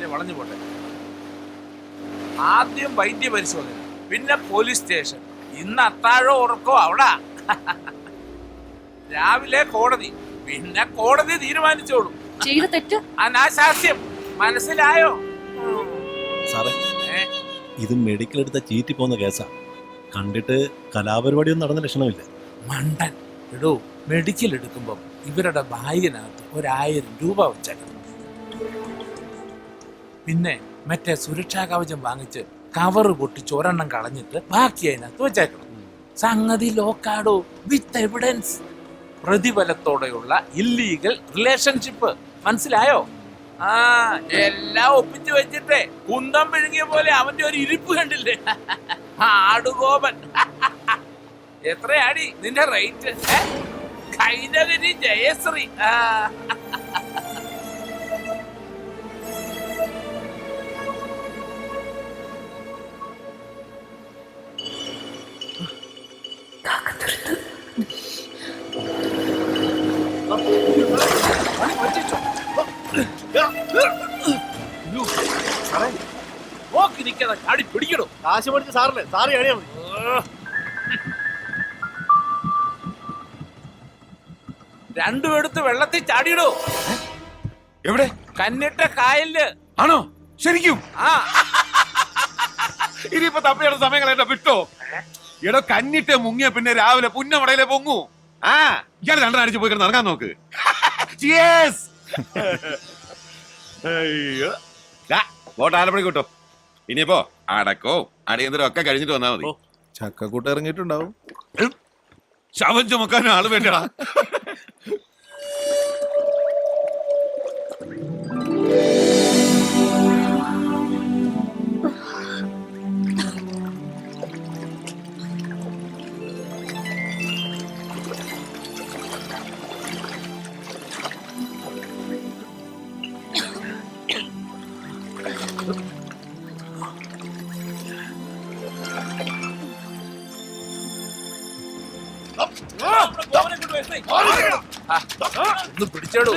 വഴിയല്ലേ വളഞ്ഞു പോട്ടെ. ആദ്യം വൈദ്യ പരിശോധന, പിന്നെ പോലീസ് സ്റ്റേഷൻ, ഇന്ന് അത്താഴോ ഉറക്കോ അവിടെ, രാവിലെ കോടതി, പിന്നെ കോടതി തീരുമാനിച്ചോളും. ചെയ്ത തെറ്റ് അനാശാസ്യം മനസ്സിലായോ? സാറേ, ഇത് മെഡിക്കൽ എടുത്ത ചീറ്റി പോകുന്ന കേസാ. കണ്ടിട്ട് കലാപരിപാടിയൊന്നും നടന്ന ലക്ഷണമില്ല. മണ്ടൻ എടോ, മെഡിക്കൽ എടുക്കുമ്പം ഇവരുടെ ബാഗിനകത്ത് 1000 രൂപ വെച്ചേക്കണം. പിന്നെ മറ്റേ സുരക്ഷാ കവചം വാങ്ങിച്ച് കവറ് പൊട്ടിച്ച് ഒരെണ്ണം കളഞ്ഞിട്ട് ബാക്കി അതിനകത്ത് വെച്ചേക്കണം. സംഗതി ലോക്കാടോ, വിത്ത് എവിഡൻസ്. പ്രതിഫലത്തോടെയുള്ള ഇല്ലീഗൽ റിലേഷൻഷിപ്പ്, മനസ്സിലായോ? എല്ലാം ഒപ്പിച്ചു വെച്ചിട്ടേ കുന്തം വിഴുങ്ങിയ പോലെ അവന്റെ ഒരു ഇരിപ്പ് കണ്ടില്ലേ? ആടുകോപൻ. എത്രയാടി നിന്റെ റേറ്റ്? കൈനഗരി ജയശ്രീ. പിടിക്കണോ? കാശ് പഠിച്ച് സാറില്ലേ, സാറ് കഴിയാ മതി. രണ്ടും എടുത്ത് വെള്ളത്തിൽ ചാടിയിടോ. എവിടെ? കന്നിട്ട കായലില്. ആണോ? ശരിക്കും? ആ, ഇനിയിപ്പോ തപ്പിയുടെ സമയങ്ങൾ എന്നെ വിട്ടോ. എടോ, കന്നിട്ട് മുങ്ങിയ പിന്നെ രാവിലെ പുന്നമടയിലെ പൊങ്ങൂ. ആ, ഇയാൾ രണ്ടടിച്ച് പോയി കിടന്ന് ഇറങ്ങാൻ നോക്ക്. വോട്ട് ആലപ്പുഴ കിട്ടോ. ഇനിയിപ്പോ അടക്കോ അടിയന്തരം ഒക്കെ കഴിഞ്ഞിട്ട് വന്നാ മതി. ചക്കക്കൂട്ട് ഇറങ്ങിയിട്ടുണ്ടാവും. ശവം ചുമക്കാൻ ആള് വേണ്ടടാ. പിടിച്ചോടൂ.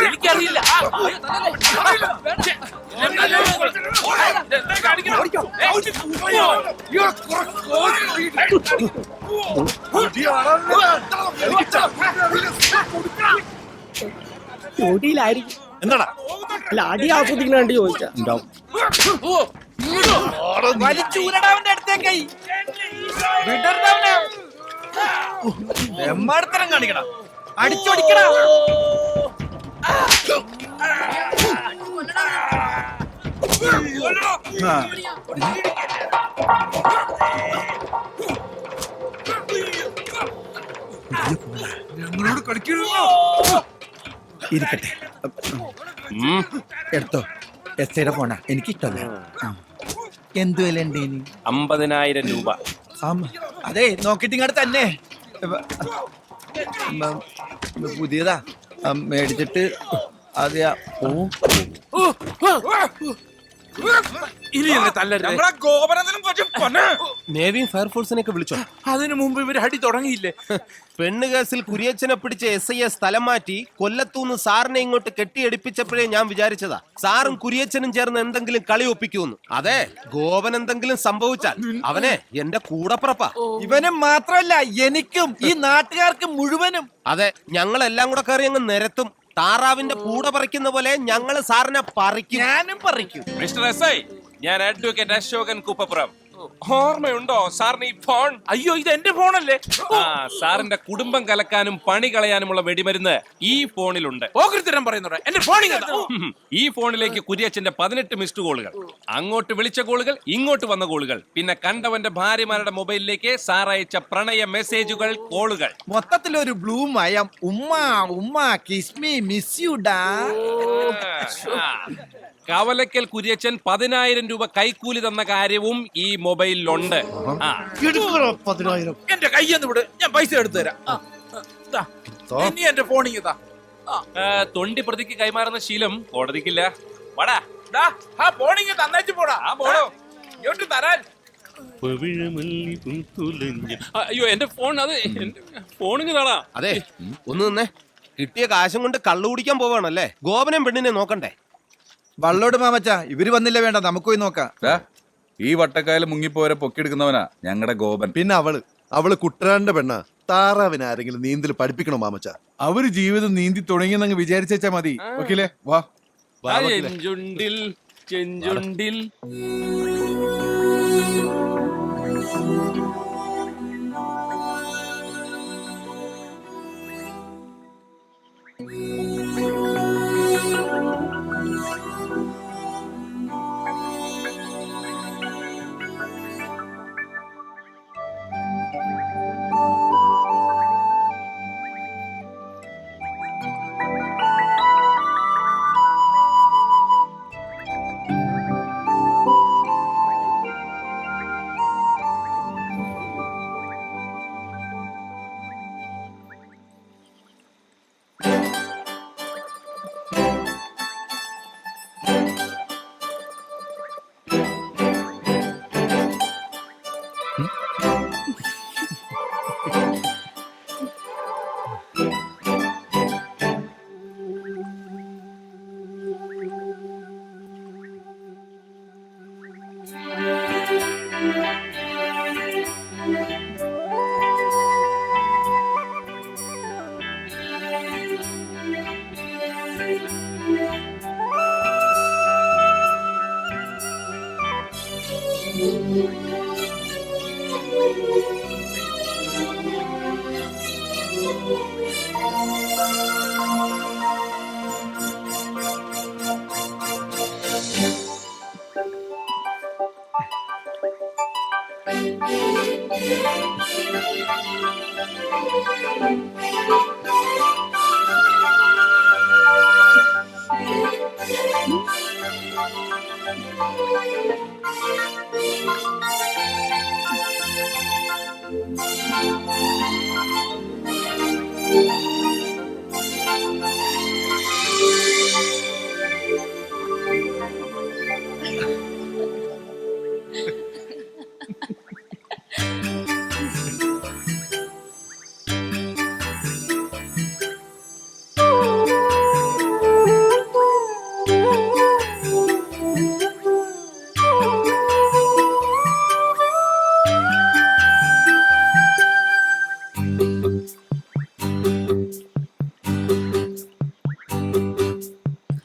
എനിക്കറിയില്ല. എന്താടാ അല്ല, അടി ആസ്വദിക്കണ വേണ്ടി ചോദിച്ചാ. വലിച്ചൂരടാവന്റെ അടുത്തേക്കായി വിടർന്നവനെ എമ്മാടത്തരം കാണിക്കണം. അടിച്ചോടിക്കണം. ഞങ്ങളോട് കളിക്കണോ? ഇരിക്കട്ടെ, എടുത്തോ. എസ് ഐയുടെ ഫോണാ, എനിക്കിഷ്ടമല്ല. എന്ത് വില ഉണ്ട് ഇനി? 50,000 രൂപ. അതെ, നോക്കിട്ട് ഇങ്ങോട്ട് തന്നെ. പുതിയതാ, മേടിച്ചിട്ട് അതെയാ. നേവിയും ഫയർഫോഴ്സിനെയൊക്കെ വിളിച്ചോ? അതിനു മുമ്പ് ഇവര് അടി തുടങ്ങിയില്ലേ? പെണ്ണ് കേസിൽ കുര്യച്ചനെ പിടിച്ച SI സ്ഥലം മാറ്റി കൊല്ലത്തൂന്ന് സാറിനെ ഇങ്ങോട്ട് കെട്ടിയടിപ്പിച്ചപ്പോഴേ ഞാൻ വിചാരിച്ചതാ സാറും കുര്യച്ചനും ചേർന്ന് എന്തെങ്കിലും കളി ഒപ്പിക്കൂന്ന്. അതെ, ഗോപൻ എന്തെങ്കിലും സംഭവിച്ചാൽ അവനെ എന്റെ കൂടപ്പുറപ്പാ. ഇവനും മാത്രമല്ല, എനിക്കും ഈ നാട്ടുകാർക്ക് മുഴുവനും. അതെ, ഞങ്ങളെല്ലാം കൂടെ കയറി അങ്ങ് നിരത്തും. താറാവിന്റെ കൂടെ പറിക്കുന്ന പോലെ ഞങ്ങള് സാറിനെ പറിക്കും. ഞാനും പറിക്കും. മിസ്റ്റർ SI, ഞാൻ അഡ്വക്കേറ്റ് അശോകൻ കുപ്പപ്പുറം. ഓർമ്മയുണ്ടോ സാറിന് ഈ ഫോൺ? അയ്യോ, ഇത് എന്റെ ഫോണല്ലേ. സാറിന്റെ കുടുംബം കലക്കാനും പണി കളയാനുമുള്ള വെടിമരുന്ന് ഈ ഫോണിലുണ്ട്. ഓകൃത്തരം പറയുന്നുണ്ട്. എന്റെ ഫോണിൽ ഈ ഫോണിലേക്ക് കുര്യച്ചന്റെ 18 മിസ്ഡ് കോളുകൾ, അങ്ങോട്ട് വിളിച്ച കോളുകൾ, ഇങ്ങോട്ട് വന്ന കോളുകൾ, പിന്നെ കണ്ടവന്റെ ഭാര്യമാരുടെ മൊബൈലിലേക്ക് സാർ അയച്ച പ്രണയ മെസ്സേജുകൾ, കോളുകൾ. മൊത്തത്തിലൊരു ബ്ലൂ മയം. ഉമ്മ ഉമ്മ കിസ്മി മിസ് യു ഡാ. കവലക്കൽ കുര്യച്ചൻ 10,000 രൂപ കൈക്കൂലി തന്ന കാര്യവും ഈ മൊബൈലിലുണ്ട്. എന്റെ കയ്യെന്ന് വിട്, ഞാൻ പൈസ എടുത്തു തരാം. ഇനി എന്റെ ഫോണിൽ തൊണ്ടി പ്രതിക്ക് കൈമാറുന്ന ശീലം കോടതിക്കില്ല. വടാ, ഫോണിങ് തന്നേച്ചു പോടാ. പോടോ. ഇങ്ങോട്ട് തരാൻ. അയ്യോ, എന്റെ ഫോൺ, അത് ഫോണിങ് താടാ. അതെ, ഒന്ന് നിന്നേ. കിട്ടിയ കാശും കൊണ്ട് കള്ളു കുടിക്കാൻ പോവാണല്ലേ? ഗോപനം പെണ്ണിനെ നോക്കണ്ടേ? വള്ളോട് മാമച്ച ഇവര് വന്നില്ല, വേണ്ട നമുക്ക് പോയി നോക്കാം. ഈ വട്ടക്കായൽ മുങ്ങിപ്പോരെ പൊക്കിയെടുക്കുന്നവനാ ഞങ്ങളുടെ ഗോപൻ. പിന്നെ അവള് കുട്ടനാടിന്റെ പെണ്ണ. താറാവിന് ആരെങ്കിലും നീന്തൽ പഠിപ്പിക്കണോ മാമച്ച? അവര് ജീവിതം നീന്തി തുടങ്ങിയെന്നങ്ങ് വിചാരിച്ചാ മതി. ഓക്കെല്ലേ? വാ. ചെഞ്ചുണ്ടിൽ ചെഞ്ചുണ്ടിൽ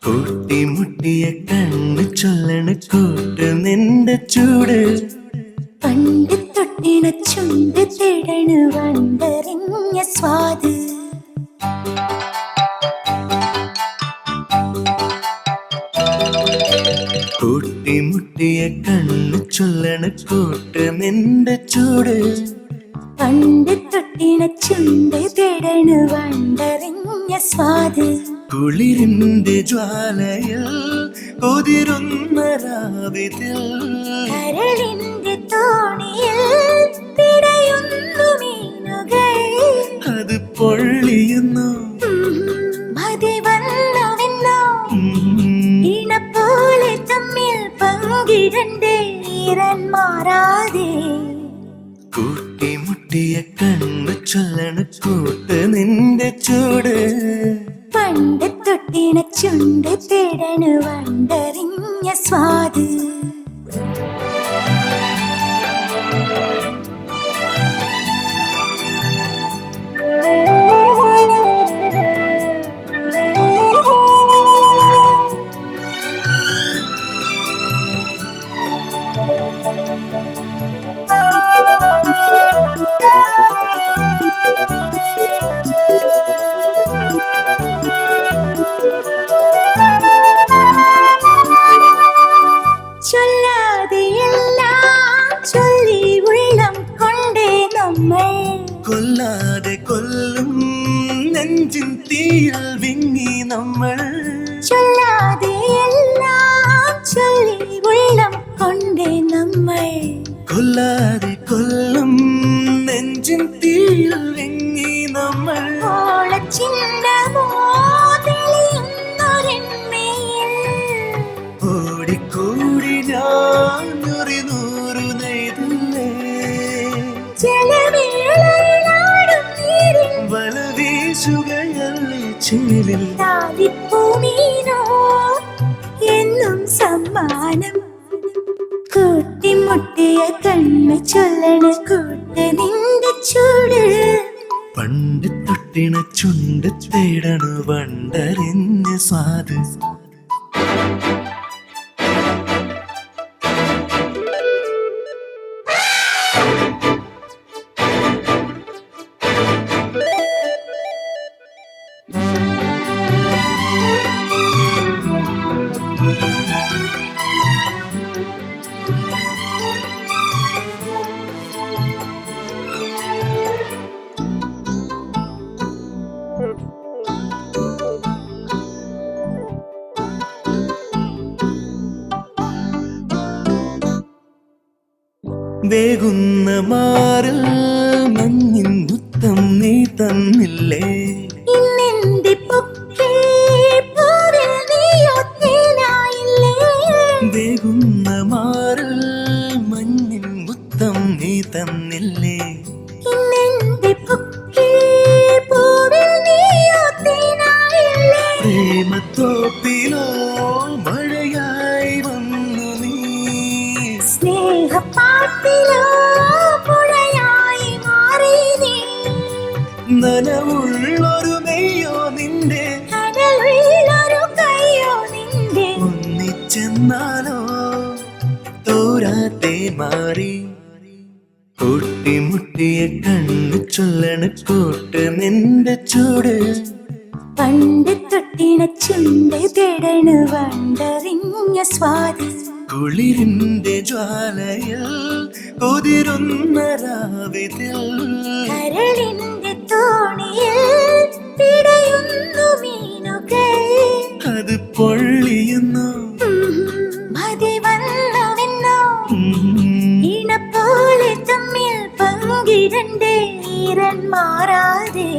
കൂട്ടിമുട്ടിയ കണ്ണ് ചൊല്ലണ കൂട്ട് നിന്റെ ചൂട് പണ്ട് തൊട്ടിണ ചുണ്ട് തേടണ വണ്ടറിഞ്ഞ സ്വാദ് കൂട്ടിമുട്ടിയ കണ്ണ് ചൊല്ലണ കൂട്ട് നിന്റെ ചൂട് പണ്ട് തൊട്ടിണ ചുണ്ട് തേടണ വണ്ടറിഞ്ഞ സ്വാദ് കുളിരിന്റെ ജ്വാലയിൽ കൊതിരുന്ന രാവിതിൽ കരളിന്റെ തോണിയിൽ പിടയുന്നു മീനുകൾ അത് പൊള്ളിയുന്നു മതി വന്നുവെന്നോ ഇണപോലെ തമ്മിൽ പങ്കിടണ്ടേ ഈരൻ മാറാതെ കൂട്ടിമുട്ടിയ കണ്ണ് ചൊല്ലണ കൂട്ട് നിന്റെ ചൂട് പണ്ട് തൊട്ടിണ ചുണ്ട് തേടണ വണ്ടറിഞ്ഞ സ്വാദ് കൊല്ലാതെ കൊല്ലും നെഞ്ചിൻ തീയിൽ വിങ്ങി നമ്മൾ ചൊല്ലാതെ എല്ലാം ചൊല്ലി ഉള്ളം കൊണ്ടേ നമ്മൾ കൊല്ലാതെ കൊല്ലും നെഞ്ചിൻ തീയിൽ വിങ്ങി നമ്മൾ ഓടിക്കൂടി ഞാൻ ഒരു നൂറു നെയ്തല്ലേ വല വീശുകയല്ലേ കടലിൽ താലിപ്പൂമീനോ എന്നും സമ്മാനം കൂട്ടിമുട്ടിയ കണ്ണ് ചൊല്ലണ കൂട്ട് നിന്റെ ചൂട് പണ്ട് തൊട്ടിണ ചുണ്ട് തേടണു വണ്ടറിഞ്ഞ സ്വാദ് വേകുന്ന മാറിൽ മഞ്ഞിൻ മുത്തം നീ തന്നില്ലേ ഇന്നെന്റെ പൊക്കിൽ പൂവിൽ നീയൊത്തേനായില്ലേ വേകുന്ന മാറിൽ മഞ്ഞിൻ മുത്തം നീ തന്നില്ലേ ഇന്നെന്റെ പൊക്കിൽ പൂവിൽ നീയൊത്തേനായില്ലേ പ്രേമത്തോപ്പിലോ മഴയായി വന്നു നീ സ്നേഹപ്പാട്ടിലോ പുഴയായി മാറി നീ നനവുള്ളൊരു നെയ്യോ നിന്റെ കടലുള്ളൊരു കയ്യോ നിന്റെ ഒന്നിച്ചെന്നാലോ തോരാത്തെ മാറി കൂട്ടിമുട്ടിയ കണ്ണു ചൊല്ലണ കൂട്ട് നിന്റെ ചൂട് പണ്ട് തൊട്ടിണ ചുണ്ട് തേടണ വണ്ടറിഞ്ഞ സ്വാദ് കുളിരിന്റെ ജ്വാലയിൽ കുതിരുന്ന രാവിതിൽ കരളിന്റെ തോണിയിൽ പിടയുന്നു മീനുകൾ അത് പൊള്ളിയുന്നു മതി വന്നുവെന്നോ ഇണ പോലെ തമ്മിൽ പങ്കിടണ്ടേ ഈരൻ മാറാതെ